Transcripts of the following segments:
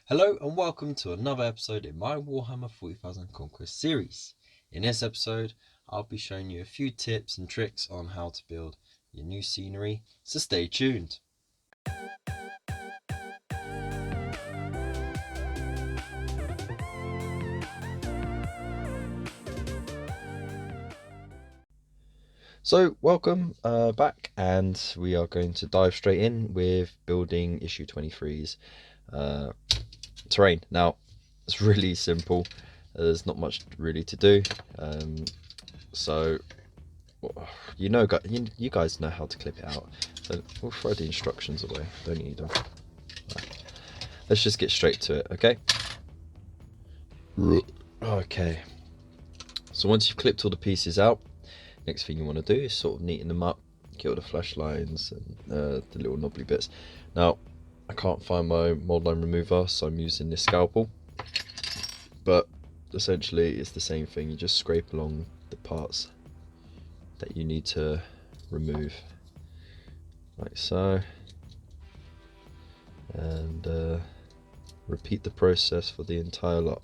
Hello and welcome to another episode in my Warhammer 40,000 Conquest series. In this episode, I'll be showing you a few tips and tricks on how to build your new scenery, so stay tuned. So welcome back, and we are going to dive straight in with building issue 23's terrain. Now, it's really simple. There's not much really to do. So you guys know how to clip it out. So we'll throw the instructions away. Don't need them. Let's just get straight to it, okay? Okay. So once you've clipped all the pieces out, next thing you want to do is sort of neaten them up, get all the flash lines and the little knobbly bits. Now, I can't find my mold line remover, so I'm using this scalpel. But essentially, it's the same thing. You just scrape along the parts that you need to remove, like so, and repeat the process for the entire lot.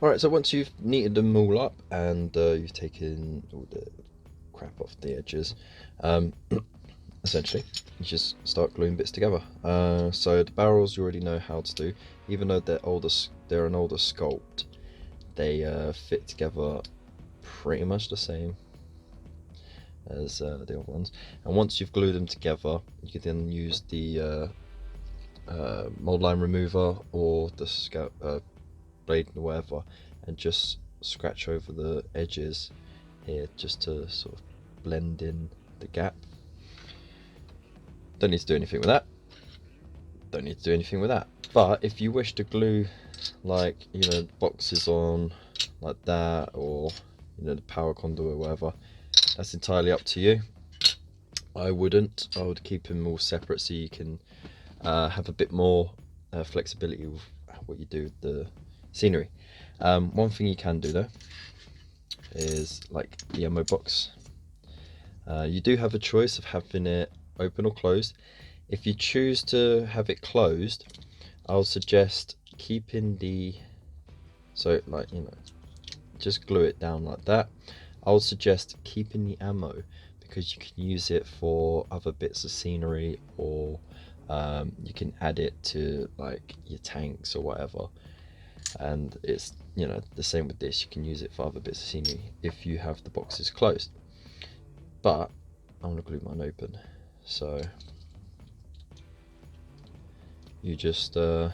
Alright, so once you've neated them all up and you've taken all the crap off the edges, essentially you just start gluing bits together. So the barrels you already know how to do. Even though they're an older sculpt, they fit together pretty much the same as the old ones. And once you've glued them together, you can then use the mold line remover or the blade or whatever, and just scratch over the edges here just to sort of blend in the gap. Don't need to do anything with that. Don't need to do anything with that. But if you wish to glue, like, you know, boxes on like that, or, you know, the power conduit or whatever, that's entirely up to you. I wouldn't. I would keep them all separate so you can have a bit more flexibility with what you do with the scenery. One thing you can do though is like the ammo box. You do have a choice of having it open or closed. If you choose to have it closed, I'll suggest keeping like, you know, just glue it down like that. I'll suggest keeping the ammo because you can use it for other bits of scenery, or you can add it to like your tanks or whatever. And it's, you know, the same with this. You can use it for other bits of scenery if you have the boxes closed. But I'm going to glue mine open, so you just glue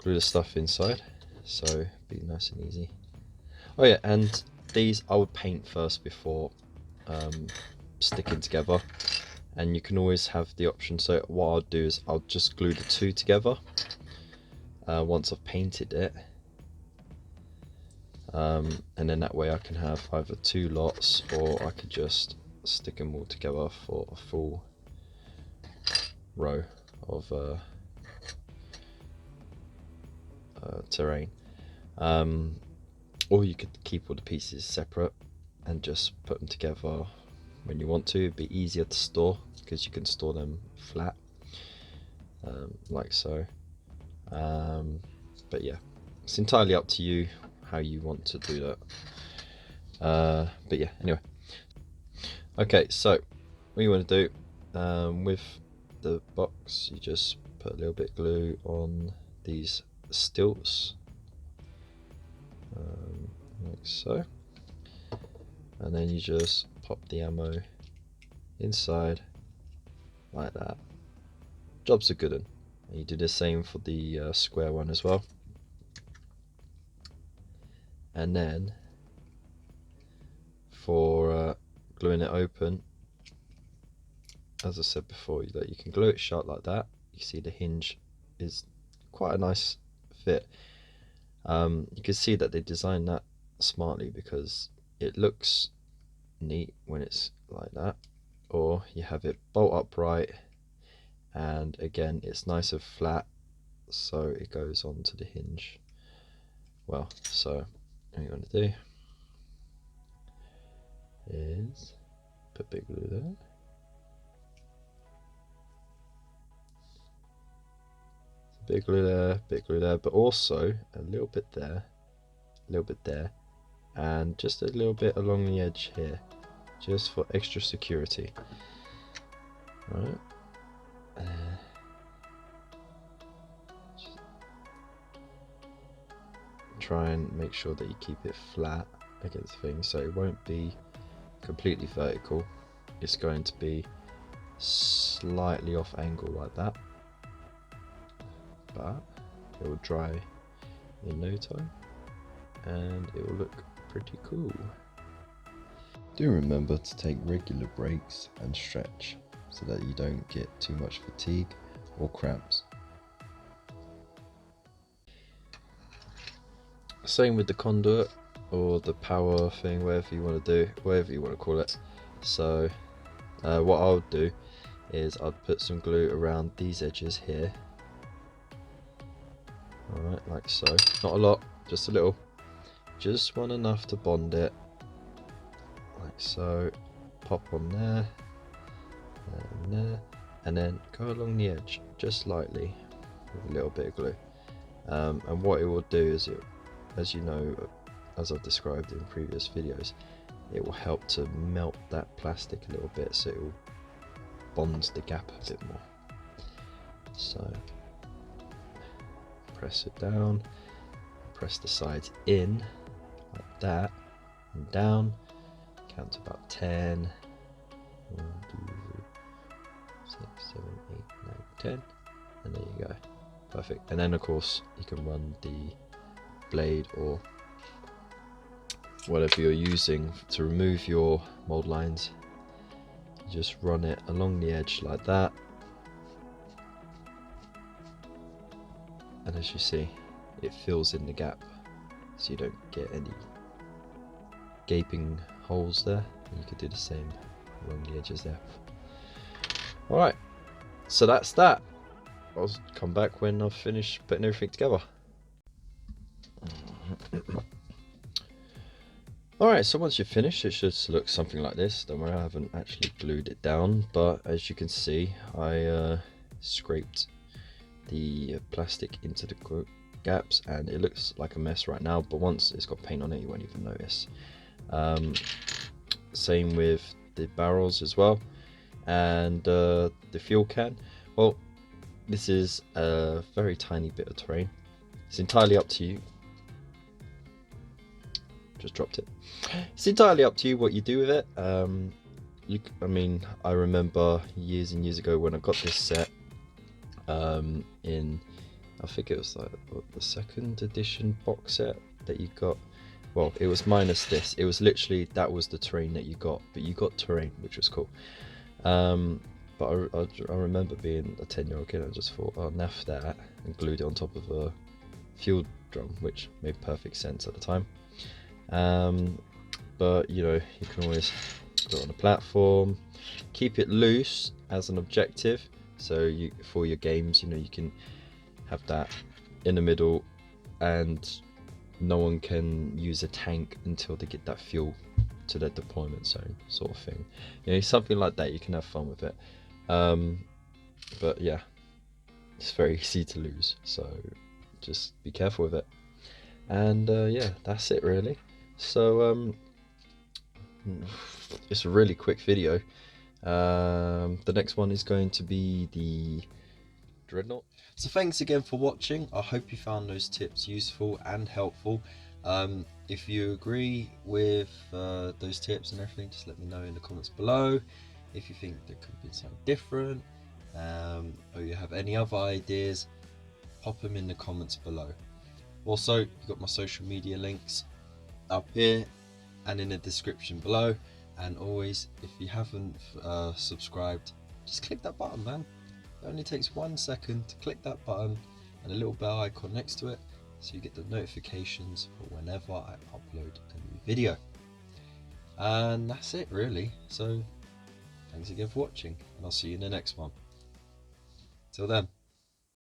the stuff inside, so be nice and easy. Oh yeah, and these I would paint first before sticking together, and you can always have the option. So what I'll do is I'll just glue the two together once I've painted it, and then that way I can have either two lots, or I could just stick them all together for a full row of terrain. Or you could keep all the pieces separate and just put them together when you want to. It'd be easier to store because you can store them flat, like so. But yeah, it's entirely up to you how you want to do that. But yeah, anyway. Okay, so what you want to do with the box, you just put a little bit of glue on these stilts, like so, and then you just pop the ammo inside like that. Job's a good one. And you do the same for the square one as well. And then for gluing it open, as I said before, that you can glue it shut like that. You see the hinge is quite a nice fit. You can see that they designed that smartly because it looks neat when it's like that, or you have it bolt upright, and again it's nice and flat, so it goes onto the hinge well. So what you want to do is put big glue there, bit of glue there, bit of glue there, but also a little bit there, a little bit there, and just a little bit along the edge here, just for extra security. Right. Try and make sure that you keep it flat against things, so it won't be completely vertical. It's going to be slightly off angle like that, but it will dry in no time and it will look pretty cool. Do remember to take regular breaks and stretch so that you don't get too much fatigue or cramps. Same with the conduit or the power thing, whatever you want to do, whatever you want to call it. So what I'll do is I'll put some glue around these edges here. Alright, like so. Not a lot, just a little. Just want enough to bond it. Like so. Pop on there. And there. And then go along the edge, just lightly, with a little bit of glue. And what it will do is, as you know, as I've described in previous videos, it will help to melt that plastic a little bit, so it will bond the gap a bit more. So press it down, press the sides in like that, and down, count to about 10, 1, 2, 3, 6, 7, 8, 9, 10, and there you go. Perfect. And then of course you can run the blade or whatever you're using to remove your mold lines. Just run it along the edge like that, and as you see, it fills in the gap so you don't get any gaping holes there. You could do the same along the edges there. Alright, so that's that. I'll come back when I've finished putting everything together. Alright, so once you've finished, it should look something like this. Don't worry, I haven't actually glued it down, but as you can see, I scraped the plastic into the gaps and it looks like a mess right now, but once it's got paint on it, you won't even notice. Same with the barrels as well, and the fuel can. Well, this is a very tiny bit of terrain. It's entirely up to you. Just dropped it. It's entirely up to you what you do with it. I mean, I remember years and years ago when I got this set, in, I think it was like the 2nd edition box set that you got. Well, it was minus this. It was literally, that was the terrain that you got, but you got terrain, which was cool. But I remember being a 10-year-old kid and just thought, oh, naff that, and glued it on top of a fuel drum, which made perfect sense at the time. But you know, you can always put it on a platform, keep it loose as an objective, so you, for your games, you know, you can have that in the middle and no one can use a tank until they get that fuel to their deployment zone, sort of thing. You know, something like that, you can have fun with it. But yeah, it's very easy to lose, so just be careful with it. And yeah, that's it really. So it's a really quick video. The next one is going to be the Dreadnought. So thanks again for watching. I hope you found those tips useful and helpful. If you agree with those tips and everything, just let me know in the comments below. If you think there could be something different, or you have any other ideas, pop them in the comments below. Also, you've got my social media links up here and in the description below. And always, if you haven't subscribed, just click that button, man. It only takes 1 second to click that button and a little bell icon next to it, so you get the notifications for whenever I upload a new video. And that's it really. So thanks again for watching, and I'll see you in the next one. Till then.